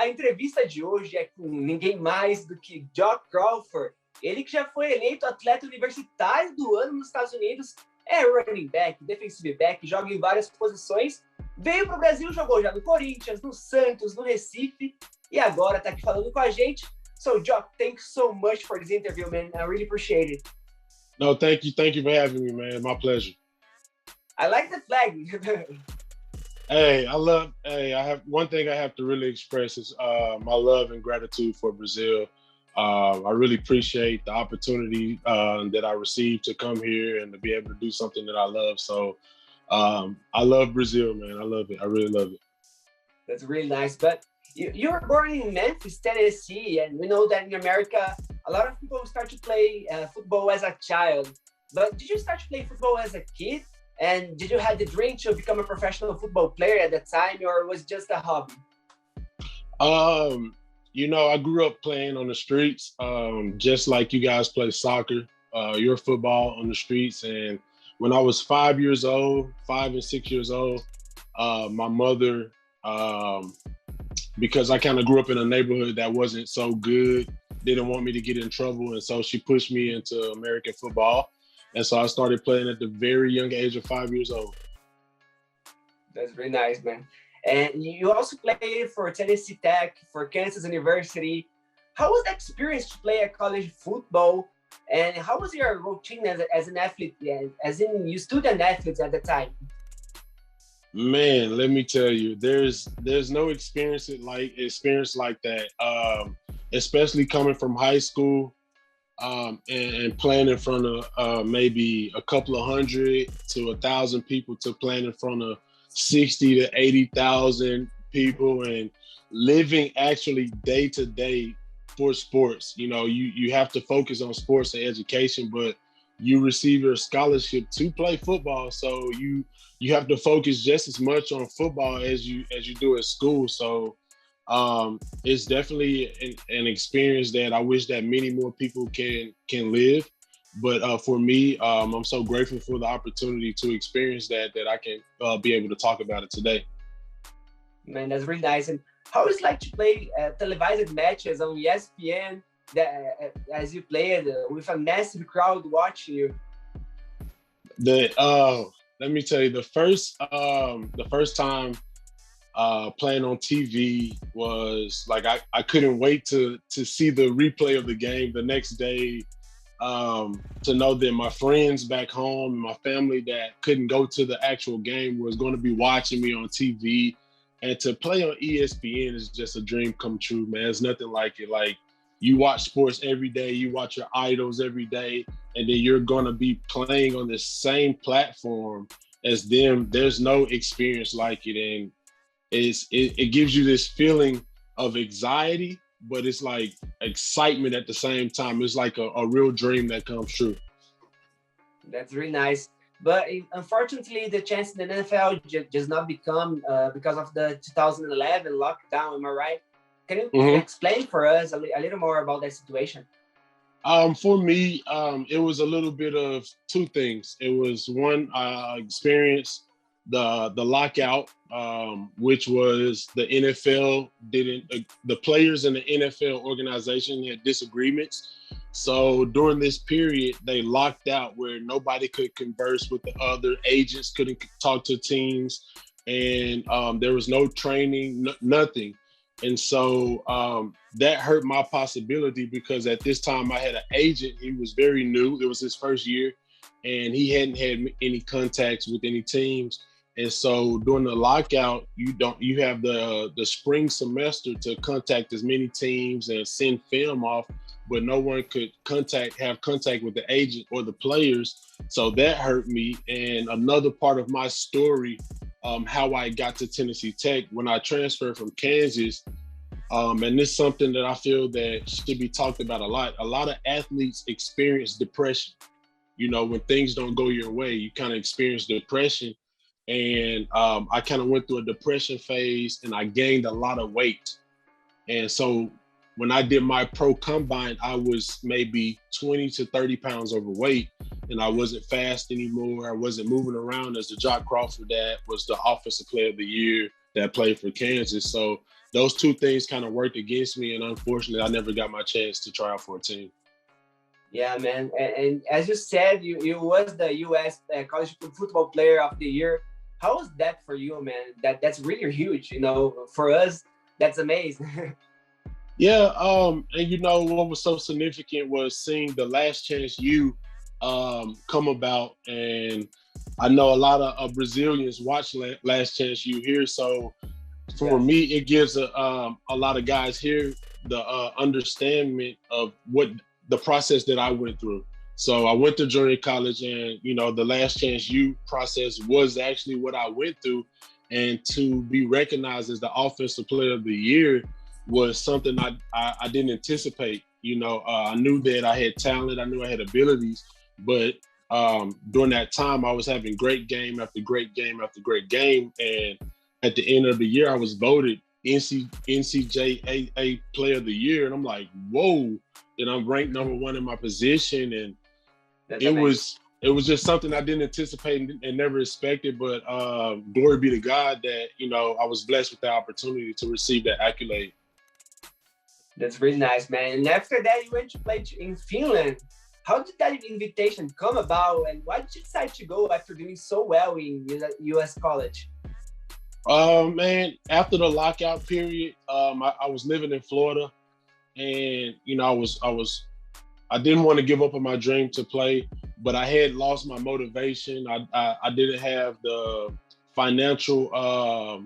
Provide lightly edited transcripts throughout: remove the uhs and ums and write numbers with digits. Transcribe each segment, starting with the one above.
a entrevista de hoje é com ninguém mais do que Joc Crawford. Ele que já foi eleito atleta universitário do ano nos Estados Unidos, é running back, defensive back, joga em várias posições. Veio para o Brasil, jogou já no Corinthians, no Santos, no Recife, e agora está aqui falando com a gente. So, Joc, thanks so much for this interview, man. I really appreciate it. No, thank you. Thank you for having me, man. My pleasure. I like the flag. I have one thing I have to really express is my love and gratitude for Brazil. I really appreciate the opportunity that I received to come here and to be able to do something that I love. So I love Brazil, man. I love it. I really love it. That's really nice. But you were born in Memphis, Tennessee, and we know that in America, a lot of people start to play football as a child. But did you start to play football as a kid? And did you have the dream to become a professional football player at that time, or was it just a hobby? I grew up playing on the streets, just like you guys play soccer, your football on the streets. And when I was 5 and 6 years old, my mother, because I kind of grew up in a neighborhood that wasn't so good, didn't want me to get in trouble. And so she pushed me into American football. And so I started playing at the very young age of 5 years old. That's really nice, man. And you also played for Tennessee Tech, for Kansas University. How was the experience to play at college football? And how was your routine as an athlete, as in you student athletes at the time? Man, let me tell you, there's no experience like that, especially coming from high school. And playing in front of maybe a couple of hundred to 1,000 people to playing in front of 60 to 80,000 people and living actually day to day for sports. You have to focus on sports and education, but you receive your scholarship to play football. So you have to focus just as much on football as you do at school. So it's definitely an experience that I wish that many more people can live. But for me, I'm so grateful for the opportunity to experience that I can be able to talk about it today. Man, that's really nice. And how is it like to play televised matches on ESPN as you played with a massive crowd watching you? Let me tell you, the first time playing on TV was like I couldn't wait to see the replay of the game the next day, to know that my friends back home, my family that couldn't go to the actual game was going to be watching me on TV. And to play on ESPN is just a dream come true, man. It's nothing like it. Like, you watch sports every day, you watch your idols every day, and then you're going to be playing on the same platform as them. There's no experience like it. And it gives you this feeling of anxiety, but it's like excitement at the same time. It's like a real dream that comes true. That's really nice. But unfortunately, the chance in the NFL just not become because of the 2011 lockdown. Am I right? Can you explain for us a little more about that situation? For me, it was a little bit of two things. It was one, I experienced the lockout, which was the NFL the players in the NFL organization had disagreements. So during this period, they locked out where nobody could converse with the other agents, couldn't talk to teams, and there was no training, nothing. And so that hurt my possibility, because at this time I had an agent. He was very new. It was his first year, and he hadn't had any contacts with any teams. And so during the lockout, you have the spring semester to contact as many teams and send film off, but no one could have contact with the agent or the players. So that hurt me. And another part of my story, how I got to Tennessee Tech when I transferred from Kansas, and this is something that I feel that should be talked about a lot. A lot of athletes experience depression. When things don't go your way, you kind of experience depression. And I kind of went through a depression phase, and I gained a lot of weight. And so when I did my pro combine, I was maybe 20 to 30 pounds overweight, and I wasn't fast anymore. I wasn't moving around as the Joc Crawford that was the offensive player of the year that played for Kansas. So those two things kind of worked against me, and unfortunately, I never got my chance to try out for a team. Yeah, man. And as you said, you was the U.S. College Football Player of the Year. How was that for you, man? That's really huge. You know, for us, that's amazing. Yeah, and you know what was so significant was seeing the Last Chance U come about, and I know a lot of Brazilians watch Last Chance U here, so for me, it gives a lot of guys here the understanding of what the process that I went through. So I went to junior college, and you know, the Last Chance U process was actually what I went through, and to be recognized as the Offensive Player of the Year was something I didn't anticipate. You know, I knew that I had talent, I knew I had abilities, but during that time, I was having great game after great game after great game, and at the end of the year, I was voted NCJAA Player of the Year, and I'm like, whoa! And I'm ranked number 1 in my position, and it was just something I didn't anticipate and never expected. But glory be to God that, you know, I was blessed with the opportunity to receive that accolade. That's really nice, man. And after that, you went to play in Finland. How did that invitation come about, and why did you decide to go after doing so well in U.S. college? Man, after the lockout period, I was living in Florida, and you know, I didn't want to give up on my dream to play, but I had lost my motivation. I didn't have the financial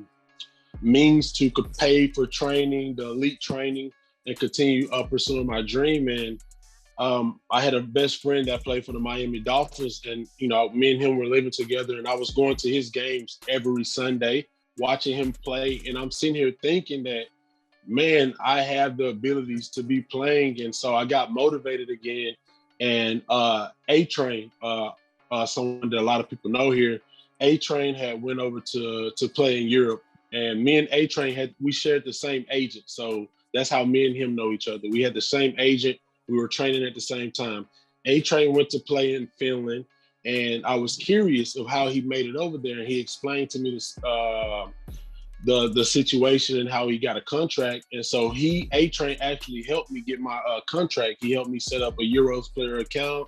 means to pay for training, the elite training, and continue pursuing my dream. And I had a best friend that played for the Miami Dolphins, and you know, me and him were living together, and I was going to his games every Sunday, watching him play. And I'm sitting here thinking that, man, I have the abilities to be playing. And so I got motivated again. And A-Train, someone that a lot of people know here, A-Train had went over to play in Europe. And me and A-Train we shared the same agent. So that's how me and him know each other. We had the same agent. We were training at the same time. A-Train went to play in Finland, and I was curious of how he made it over there. And he explained to me this, the situation and how he got a contract. And so A-Train actually helped me get my contract. He helped me set up a Euros player account,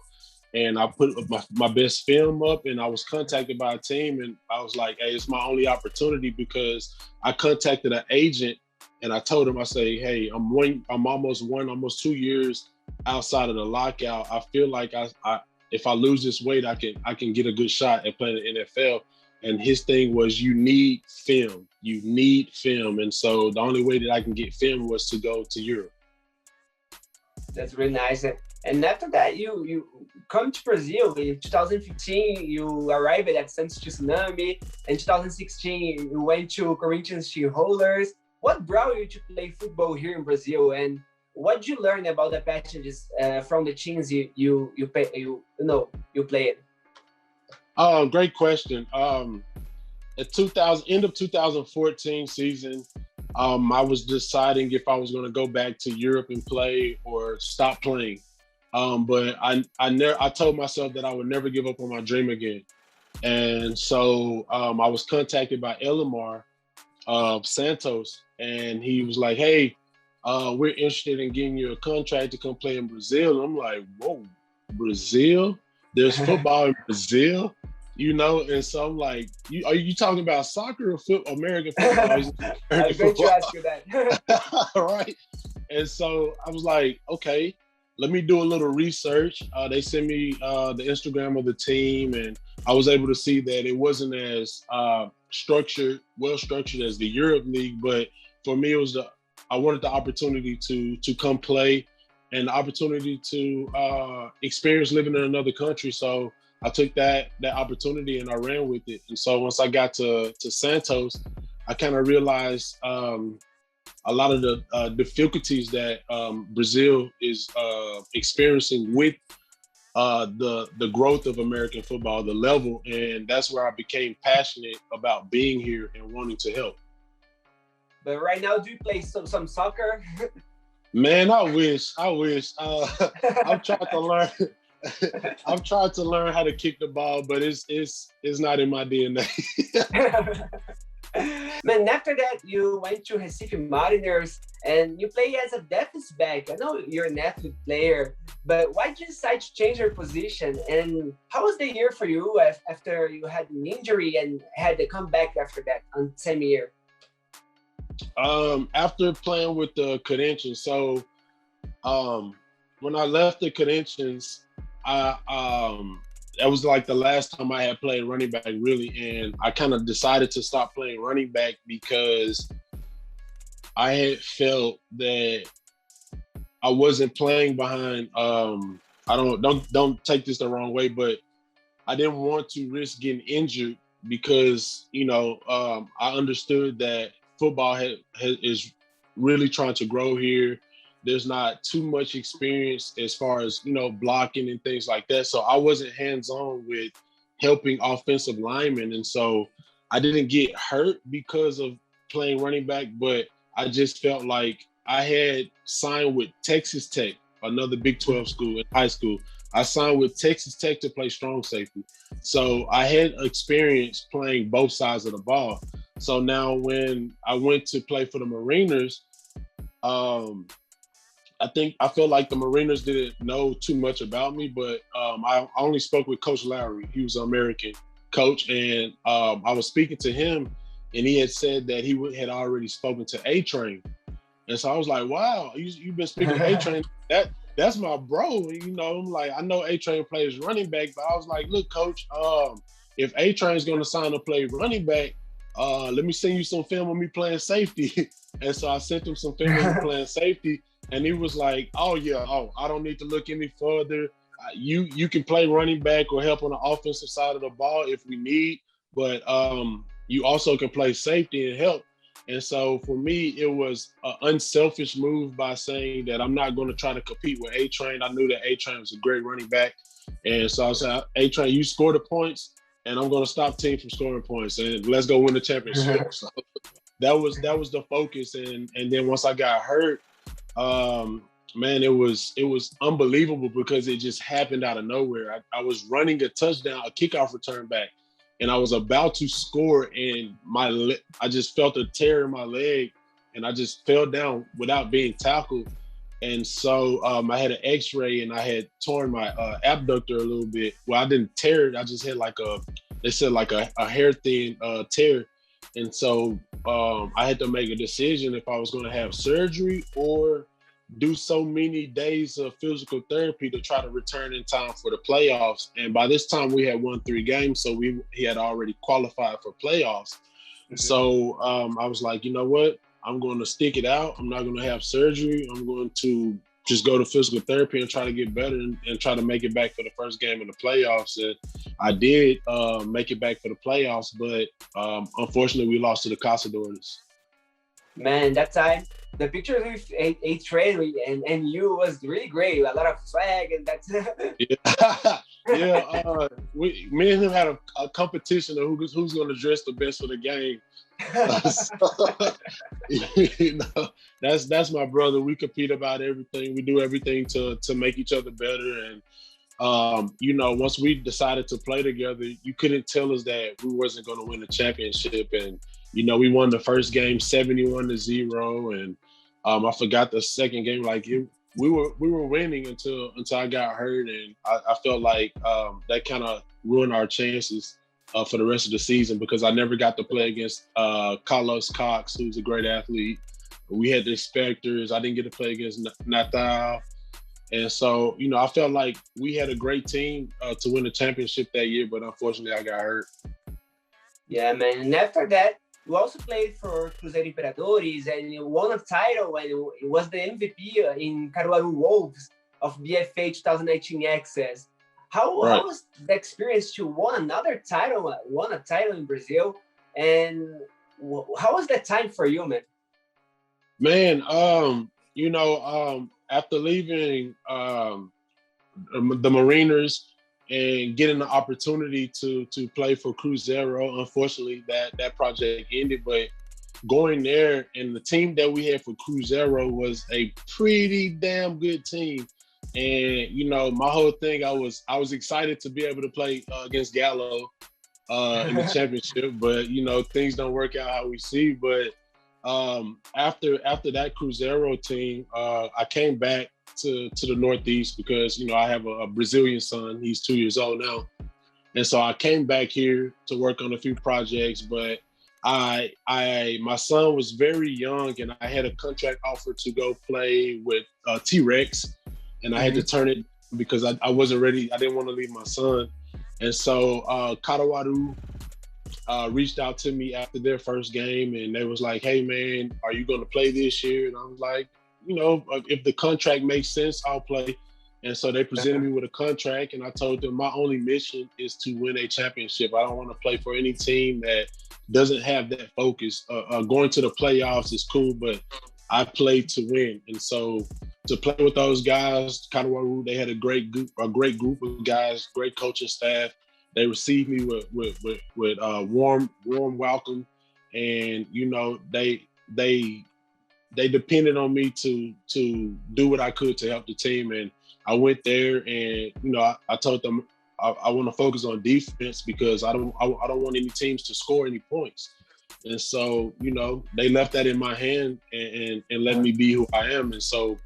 and I put my best film up, and I was contacted by a team, and I was like, hey, it's my only opportunity, because I contacted an agent, and I told him, I say, hey, I'm almost 2 years outside of the lockout. I feel like if I lose this weight, I can get a good shot at playing in the NFL. And his thing was, you need film. And so the only way that I can get film was to go to Europe. That's really nice. And after that, you come to Brazil. In 2015, you arrived at Santos Tsunami. In 2016, you went to Corinthians Rollers. What brought you to play football here in Brazil? And what did you learn about the passages from the teams you played? Great question. At end of 2014 season, I was deciding if I was going to go back to Europe and play or stop playing. But I told myself that I would never give up on my dream again. And so I was contacted by Elimar of Santos, and he was like, hey, we're interested in getting you a contract to come play in Brazil. And I'm like, whoa, Brazil? There's football in Brazil? You know? And so I'm like, are you talking about soccer or American football? I was going to ask you that. All right. And so I was like, okay, let me do a little research. They sent me the Instagram of the team, and I was able to see that it wasn't as well structured as the Europe League. But for me, I wanted the opportunity to come play and the opportunity to experience living in another country. So I took that opportunity and I ran with it. And so once I got to Santos, I kind of realized a lot of the difficulties that Brazil is experiencing with the growth of American football, the level. And that's where I became passionate about being here and wanting to help. But right now, do you play some soccer? Man, I wish. I've tried to learn. I've tried to learn how to kick the ball, but it's not in my DNA. Man, after that, you went to Recife Mariners and you play as a defense back. I know you're an athlete player, but why did you decide to change your position? And how was the year for you after you had an injury and had to come back after that on the same year? After playing with the Corinthians, so when I left the Corinthians, that was like the last time I had played running back really, and I kind of decided to stop playing running back because I had felt that I wasn't playing behind. I don't take this the wrong way, but I didn't want to risk getting injured because I understood that football is really trying to grow here. There's not too much experience as far as, blocking and things like that. So I wasn't hands-on with helping offensive linemen. And so I didn't get hurt because of playing running back, but I just felt like I had signed with Texas Tech, another Big 12 school in high school. I signed with Texas Tech to play strong safety. So I had experience playing both sides of the ball. So now when I went to play for the Mariners, I felt like the Mariners didn't know too much about me, but I only spoke with Coach Lowry. He was an American coach, and I was speaking to him, and he had said that he had already spoken to A-Train. And so I was like, wow, you've been speaking to A-Train? That's my bro. I'm like, I know A-Train plays running back, but I was like, look, Coach, if A-Train's going to sign to play running back, let me send you some film of me playing safety. And so I sent him some film of me playing safety. And he was like, I don't need to look any further. You can play running back or help on the offensive side of the ball if we need, but you also can play safety and help. And so for me, it was an unselfish move by saying that I'm not going to try to compete with A-Train. I knew that A-Train was a great running back. And so I said, A-Train, you score the points, and I'm going to stop team from scoring points, and let's go win the championship. So that was the focus. And then once I got hurt, man, it was unbelievable because it just happened out of nowhere. I was running a touchdown, a kickoff return back, and I was about to score, and I just felt a tear in my leg, and I just fell down without being tackled. And so I had an X-ray, and I had torn my abductor a little bit. Well, I didn't tear it. I just had a hair thin tear. And so I had to make a decision if I was going to have surgery or do so many days of physical therapy to try to return in time for the playoffs. And by this time we had won 3 games, so he had already qualified for playoffs. Mm-hmm. So I was like, you know what? I'm going to stick it out. I'm not going to have surgery. I'm going to just go to physical therapy and try to get better and try to make it back for the first game of the playoffs. And I did make it back for the playoffs, but unfortunately we lost to the Cazadores. Man, that time, the picture with A-Train and you was really great. A lot of swag and that's Yeah. Me and him had a competition of who's going to dress the best for the game. That's my brother. We compete about everything. We do everything to make each other better. And once we decided to play together, you couldn't tell us that we wasn't going to win the championship. And we won the first game 71-0, and I forgot the second game. We were winning until I got hurt, and I felt like that kind of ruined our chances for the rest of the season because I never got to play against Carlos Cox, who's a great athlete. We had the Specters. I didn't get to play against Natal. And so, I felt like we had a great team to win the championship that year, but unfortunately I got hurt. Yeah, man. And after that, you also played for Cruzeiro Imperadores and you won a title and it was the MVP in Caruaru Wolves of BFA 2019 Access. How was the experience to won a title in Brazil? And how was that time for you, man? Man, after leaving the Mariners and getting the opportunity to play for Cruzeiro, unfortunately that project ended. But going there, and the team that we had for Cruzeiro was a pretty damn good team. And my whole thing, I was excited to be able to play against Gallo. in the championship, but things don't work out how we see. But after that Cruzeiro team, I came back to the Northeast because I have a Brazilian son. He's 2 years old now, and so I came back here to work on a few projects. But my son was very young, and I had a contract offer to go play with T-Rex, and I had to turn it because I wasn't ready. I didn't want to leave my son. And so Caruaru reached out to me after their first game, and they was like, "Hey man, are you going to play this year?" And I was like, if the contract makes sense, I'll play. And so they presented me with a contract, and I told them my only mission is to win a championship. I don't want to play for any team that doesn't have that focus. Going to the playoffs is cool, but I play to win. And so to play with those guys, Caruaru, they had a great group of guys, great coaching staff. They received me with warm welcome, and they depended on me to do what I could to help the team. And I went there, and I told them I want to focus on defense because I don't want any teams to score any points. And so they left that in my hand and let me be who I am. And so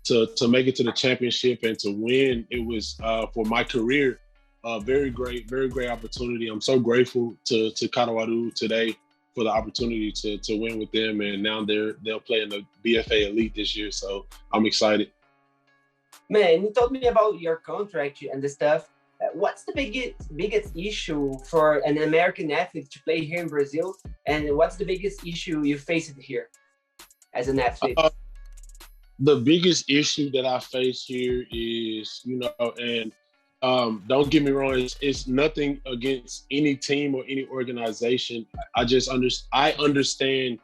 to make it to the championship and to win, it was for my career a very great opportunity. I'm so grateful to Caruaru today for the opportunity to win with them, and now they'll play in the BFA Elite this year. So I'm excited. Man, you told me about your contract and the stuff. What's the biggest issue for an American athlete to play here in Brazil, and what's the biggest issue you face here as an athlete? The biggest issue that I face here is, and don't get me wrong, it's nothing against any team or any organization. I understand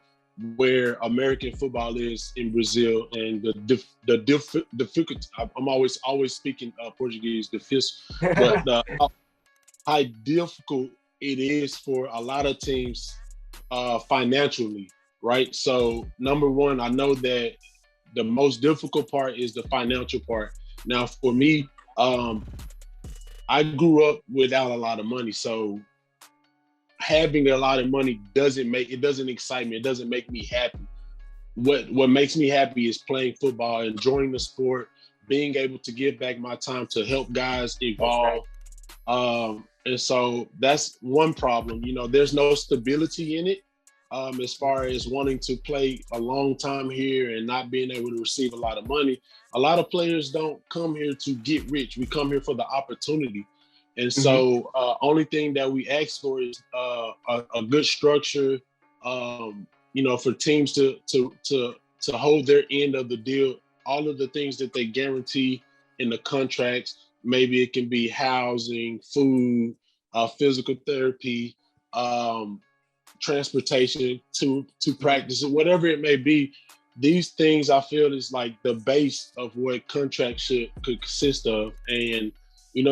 where American football is in Brazil and the difficult. I'm always speaking Portuguese, but how difficult it is for a lot of teams financially, right? So number one, I know that the most difficult part is the financial part. Now for me, I grew up without a lot of money, so having a lot of money doesn't excite me. It doesn't make me happy. What makes me happy is playing football, enjoying the sport, being able to give back my time to help guys evolve. And so that's one problem. There's no stability in it as far as wanting to play a long time here and not being able to receive a lot of money. A lot of players don't come here to get rich. We come here for the opportunity. And so only thing that we ask for is a good structure, for teams to hold their end of the deal, all of the things that they guarantee in the contracts. Maybe it can be housing, food, physical therapy, transportation to practice, whatever it may be. These things I feel is like the base of what contracts could consist of. And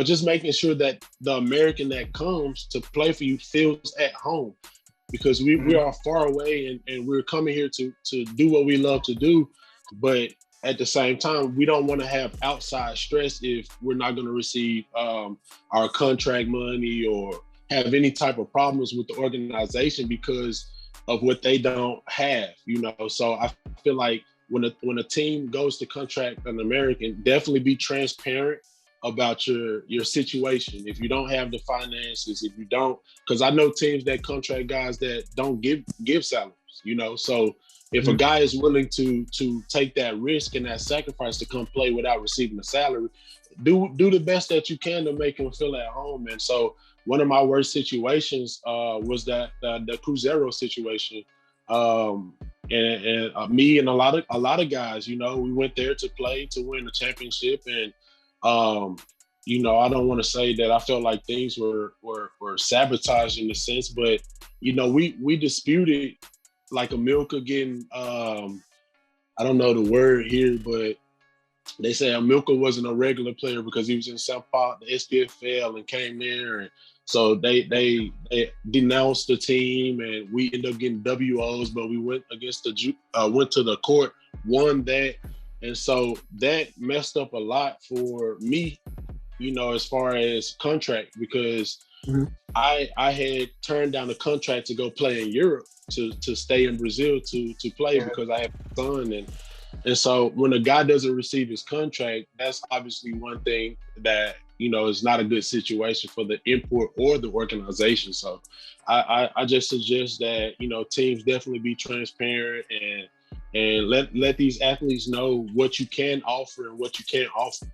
just making sure that the American that comes to play for you feels at home, because we are far away and we're coming here to do what we love to do. But at the same time, we don't want to have outside stress if we're not going to receive our contract money or have any type of problems with the organization because of what they don't have, So I feel like when a team goes to contract an American, definitely be transparent about your situation. If you don't have the finances, if you don't, because I know teams that contract guys that don't give salaries, So if a guy is willing to take that risk and that sacrifice to come play without receiving a salary, do the best that you can to make him feel at home. And so one of my worst situations was the Cruzeiro situation. And me and a lot of guys, we went there to play to win the championship. And I don't want to say that I felt like things were sabotaged in a sense, but we disputed like Amilcar getting I don't know the word here, but they say Amilcar wasn't a regular player because he was in São Paulo, the SPFL, and came there, and so they denounced the team, and we ended up getting WOs, but we went against went to the court, won that. And so that messed up a lot for me, as far as contract, because Mhm. I had turned down a contract to go play in Europe to stay in Brazil to play Yeah. because I have a son and so when a guy doesn't receive his contract, that's obviously one thing that, is not a good situation for the import or the organization. So I just suggest that, teams definitely be transparent and let these athletes know what you can offer and what you can't offer.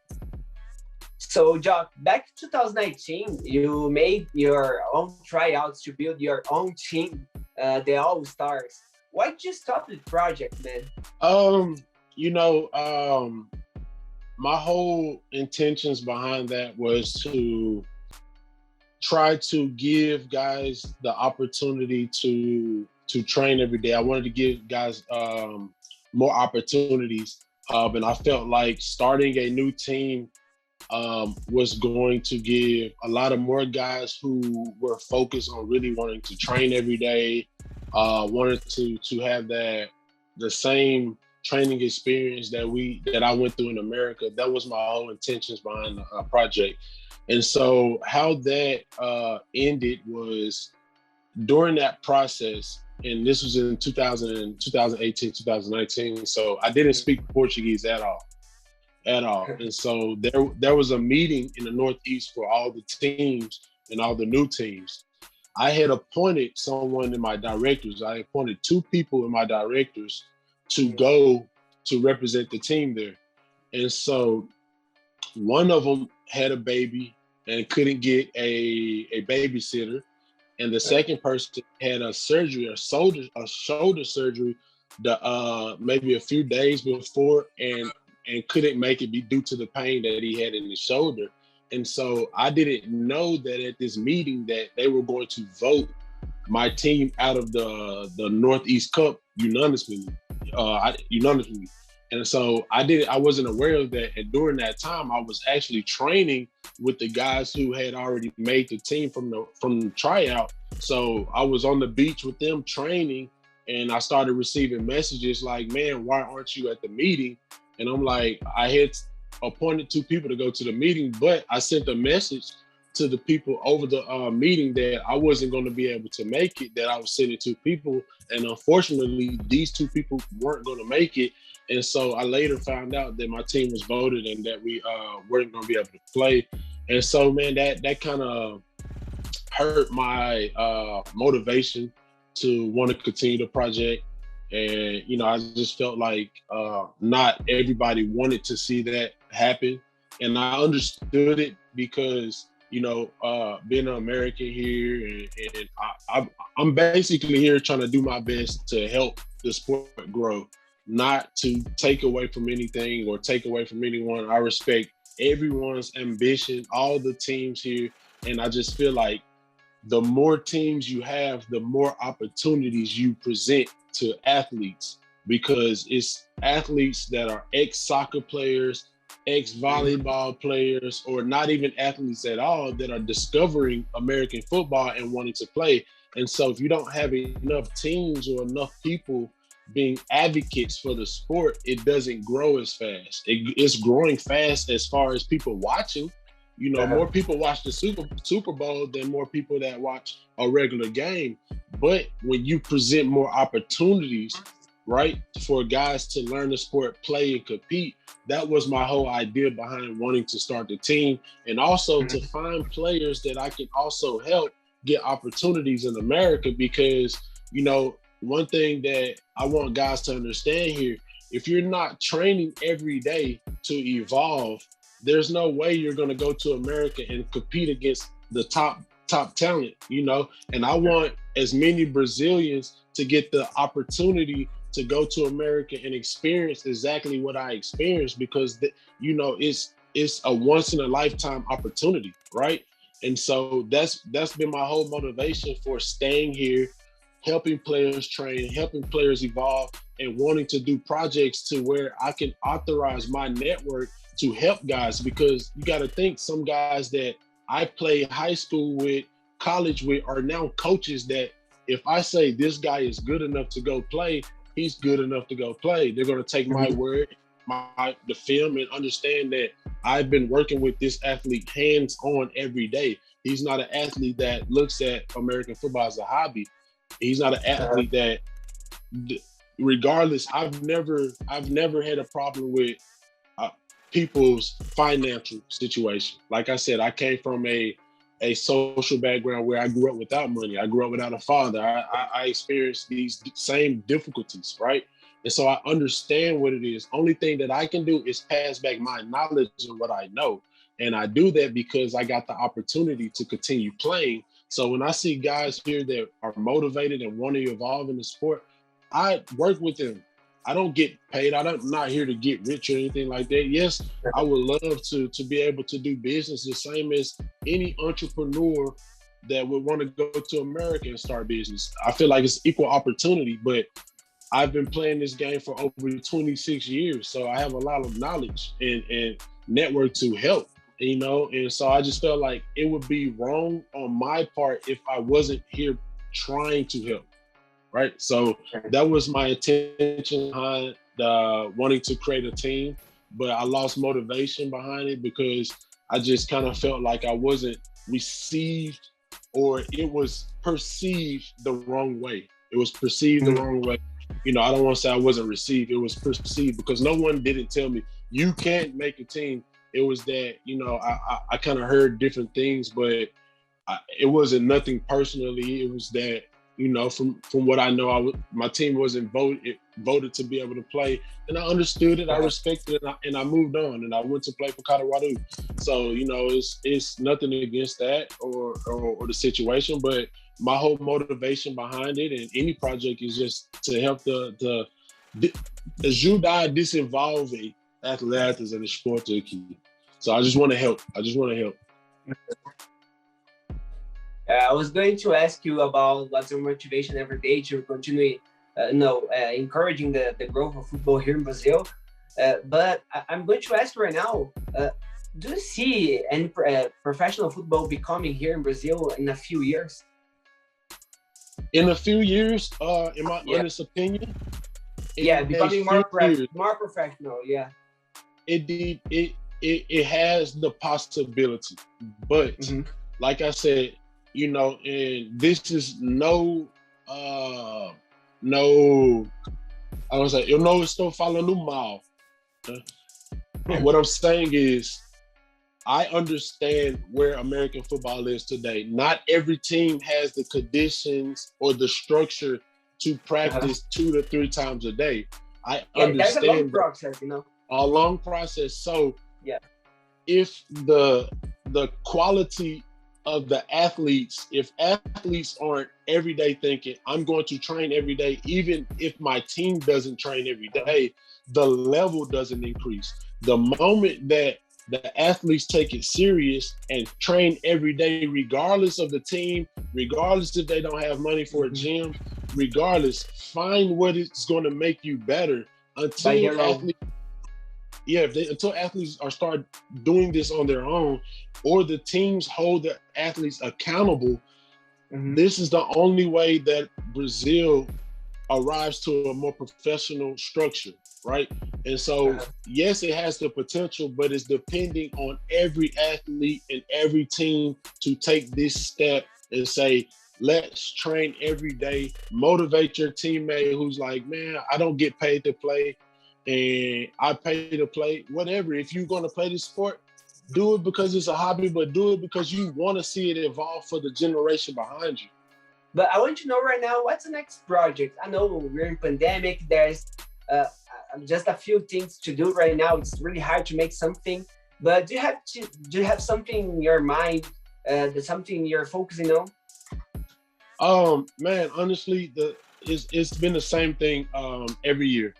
So, Joc, back in 2019, you made your own tryouts to build your own team, the All Stars. Why did you stop the project, man? You know, my whole intentions behind that was to try to give guys the opportunity to train every day. I wanted to give guys more opportunities, and I felt like starting a new team was going to give a lot of more guys who were focused on really wanting to train every day, wanted to have the same training experience that I went through in America. That was my whole intentions behind the project. And so how that ended was during that process, and this was in 2018, 2019. So I didn't speak Portuguese at all. And so there was a meeting in the Northeast for all the teams and all the new teams. I had appointed someone in my directors. I appointed 2 people in my directors to go to represent the team there. And so one of them had a baby and couldn't get a babysitter. And the second person had a surgery, a shoulder surgery, maybe a few days before, and couldn't make it due to the pain that he had in his shoulder. And so I didn't know that at this meeting that they were going to vote my team out of the Northeast Cup unanimously. And so I wasn't aware of that. And during that time, I was actually training with the guys who had already made the team from the tryout. So I was on the beach with them training, and I started receiving messages like, "Man, why aren't you at the meeting?" And I'm like, I had appointed 2 people to go to the meeting, but I sent a message to the people over the meeting that I wasn't going to be able to make it, that I was sending 2 people. And unfortunately, these 2 people weren't going to make it. And so I later found out that my team was voted and that we weren't going to be able to play. And so, man, that kind of hurt my motivation to want to continue the project. And, I just felt like not everybody wanted to see that happen. And I understood it because, being an American here, and I'm basically here trying to do my best to help the sport grow, not to take away from anything or take away from anyone. I respect everyone's ambition, all the teams here. And I just feel like the more teams you have, the more opportunities you present to athletes, because it's athletes that are ex-soccer players, ex-volleyball players, or not even athletes at all that are discovering American football and wanting to play. And so if you don't have enough teams or enough people being advocates for the sport, it doesn't grow as fast. It's growing fast as far as people watching. More people watch the Super Bowl than more people that watch a regular game. But when you present more opportunities, right, for guys to learn the sport, play, and compete, that was my whole idea behind wanting to start the team, and also to find players that I can also help get opportunities in America. Because, one thing that I want guys to understand here, if you're not training every day to evolve, there's no way you're going to go to America and compete against the top talent, and I want as many Brazilians to get the opportunity to go to America and experience exactly what I experienced, because it's a once in a lifetime opportunity, right? And so that's been my whole motivation for staying here, helping players train, helping players evolve, and wanting to do projects to where I can authorize my network to help guys. Because you got to think, some guys that I played high school with, college with, are now coaches that if I say this guy is good enough to go play, he's good enough to go play. They're going to take my word, the film, and understand that I've been working with this athlete hands-on every day. He's not an athlete that looks at American football as a hobby. He's not an athlete that, regardless, I've never had a problem with people's financial situation. Like I said, I came from a social background where I grew up without money. I grew up without a father. I experienced these same difficulties, right? And so I understand what it is. Only thing that I can do is pass back my knowledge and what I know. And I do that because I got the opportunity to continue playing. So when I see guys here that are motivated and want to evolve in the sport, I work with them. I don't get paid. I'm not here to get rich or anything like that. Yes, I would love to be able to do business the same as any entrepreneur that would want to go to America and start business. I feel like it's equal opportunity, but I've been playing this game for over 26 years. So I have a lot of knowledge and network to help, you know? And so I just felt like it would be wrong on my part if I wasn't here trying to help. Right. So that was my intention behind wanting to create a team, but I lost motivation behind it because I just kind of felt like I wasn't received, or it was perceived the wrong way. It was perceived the wrong way. You know, I don't want to say I wasn't received. It was perceived because no one didn't tell me you can't make a team. It was that, you know, I kind of heard different things, but it wasn't nothing personally. It was that, you know, from what I know, my team wasn't voted to be able to play, and I understood it, I respected it, and I moved on, and I went to play for Colorado. So, you know, it's nothing against that or the situation, but my whole motivation behind it and any project is just to help the ajudar a desenvolver atletas and esporte aqui. So I just want to help. I was going to ask you about what's your motivation every day to continue, encouraging the growth of football here in Brazil. But I'm going to ask you right now, do you see any professional football becoming here in Brazil in a few years? In a few years, in my honest opinion, becoming more professional. Yeah, it has the possibility, but like I said, you know, and this is I was like, eu não estou falando mal. What I'm saying is, I understand where American football is today. Not every team has the conditions or the structure to practice 2 to 3 times a day. I understand. That's a long process, you know. A long process. So if the quality of the athletes, if athletes aren't every day thinking, I'm going to train every day, even if my team doesn't train every day, the level doesn't increase. The moment that the athletes take it serious and train every day, regardless of the team, regardless if they don't have money for a gym, regardless, find what is going to make you better until athletes start doing this on their own, or the teams hold the athletes accountable. This is the only way that Brazil arrives to a more professional structure, right? And so, yes, it has the potential, but it's depending on every athlete and every team to take this step and say, let's train every day, motivate your teammate who's like, man, I don't get paid to play and I pay to play, whatever. If you're going to play this sport, do it because it's a hobby, but do it because you want to see it evolve for the generation behind you. But I want to know right now, what's the next project? I know we're in pandemic. There's just a few things to do right now. It's really hard to make something. But do you have something in your mind? That's something you're focusing on? Man, honestly, it's been the same thing every year,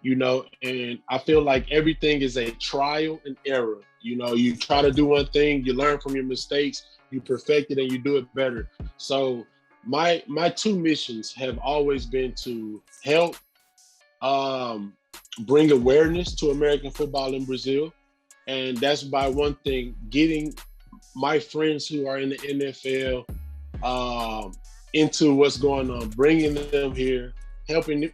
you know, and I feel like everything is a trial and error. You know, you try to do one thing, you learn from your mistakes, you perfect it, and you do it better. So my 2 missions have always been to help bring awareness to American football in Brazil. And that's by one thing, getting my friends who are in the NFL into what's going on, bringing them here, helping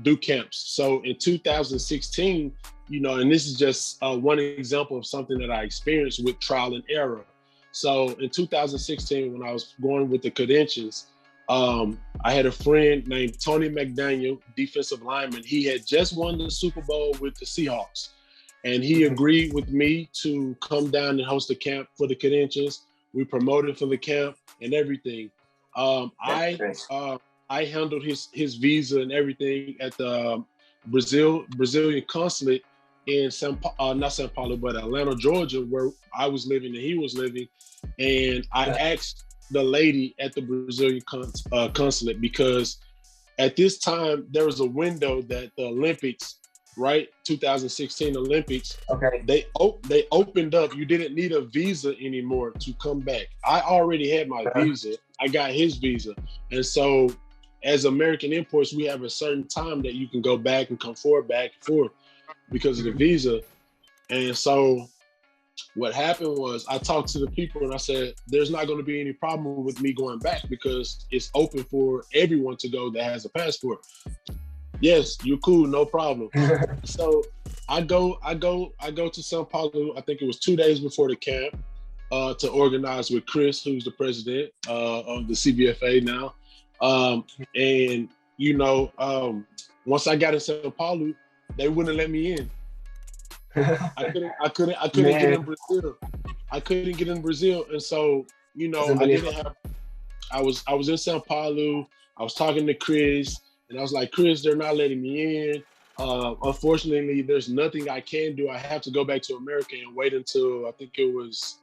do camps. So in 2016, you know, and this is just one example of something that I experienced with trial and error. So in 2016, when I was going with the credentials, I had a friend named Tony McDaniel, defensive lineman. He had just won the Super Bowl with the Seahawks. And he agreed with me to come down and host a camp for the credentials. We promoted for the camp and everything. I handled his visa and everything at the Brazilian consulate in not Sao Paulo, but Atlanta, Georgia, where I was living and he was living. And I asked the lady at the Brazilian consulate, because at this time there was a window that the Olympics, right, 2016 Olympics, they opened up. You didn't need a visa anymore to come back. I already had my visa. I got his visa. And so as American imports, we have a certain time that you can go back and come forward, back and forth because of the visa. And so what happened was I talked to the people and I said, there's not going to be any problem with me going back because it's open for everyone to go that has a passport. Yes, you're cool, no problem. So I go to Sao Paulo. I think it was 2 days before the camp to organize with Chris, who's the president of the CBFA now. And once I got in Sao Paulo, they wouldn't let me in. I couldn't get in Brazil. I couldn't get in Brazil, and so I was in Sao Paulo. I was talking to Chris, and I was like, Chris, they're not letting me in. Unfortunately, there's nothing I can do. I have to go back to America and wait until I think it was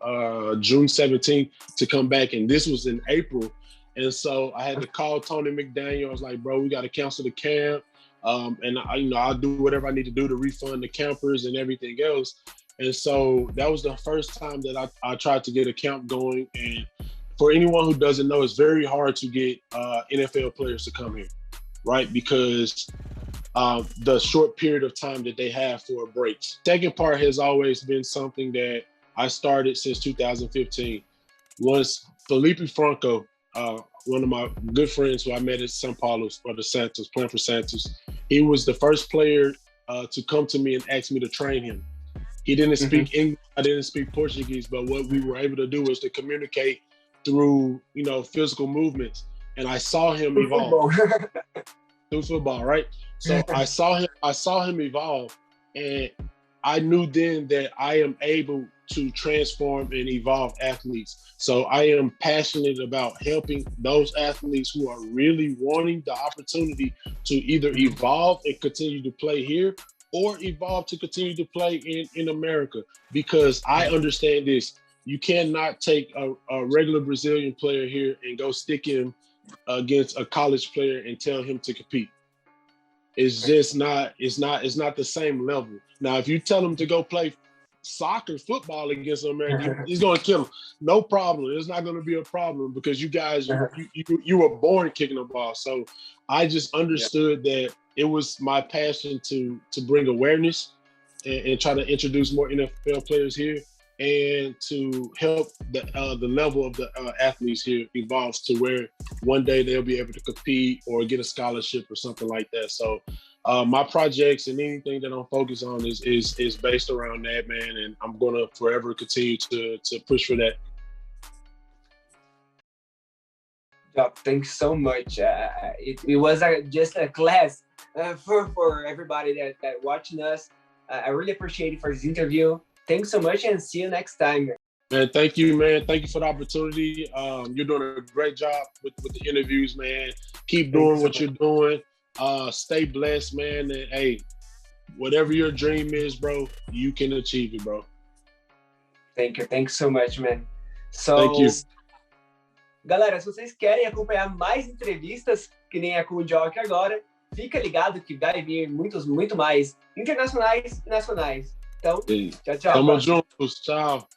June 17th to come back, and this was in April. And so I had to call Tony McDaniel. I was like, bro, we got to cancel the camp. And I'll do whatever I need to do to refund the campers and everything else. And so that was the first time that I tried to get a camp going. And for anyone who doesn't know, it's very hard to get NFL players to come here, right? Because the short period of time that they have for breaks. Second part has always been something that I started since 2015. Was Felipe Franco, one of my good friends who I met at São Paulo for the Santos, playing for Santos. He was the first player to come to me and ask me to train him. He didn't speak English, I didn't speak Portuguese, but what we were able to do was to communicate through, physical movements. And I saw him evolve through football, right? So I saw him evolve, and I knew then that I am able to transform and evolve athletes. So I am passionate about helping those athletes who are really wanting the opportunity to either evolve and continue to play here or evolve to continue to play in America. Because I understand this, you cannot take a regular Brazilian player here and go stick him against a college player and tell him to compete. It's just not the same level. Now, if you tell him to go play soccer, football against America, he's going to kill him. No problem. It's not going to be a problem because you guys, you were born kicking the ball. So I just understood that it was my passion to bring awareness and try to introduce more NFL players here and to help the level of the athletes here evolves to where one day they'll be able to compete or get a scholarship or something like that. So my projects and anything that I'm focused on is based around that, man. And I'm going to forever continue to push for that. Joc, thanks so much. It was just a class for everybody that watching us. I really appreciate it for this interview. Thanks so much and see you next time. Man, thank you, man. Thank you for the opportunity. You're doing a great job with the interviews, man. Keep doing what you're doing. Stay blessed, man. And hey, whatever your dream is, bro, you can achieve it, bro. Thank you. Thanks so much, man. So, thank you. Galera, se vocês querem acompanhar mais entrevistas, que nem a com o Joc agora, fica ligado que vai vir muito mais internacionais e nacionais. Então, tchau, tchau. Tamo juntos. Tchau.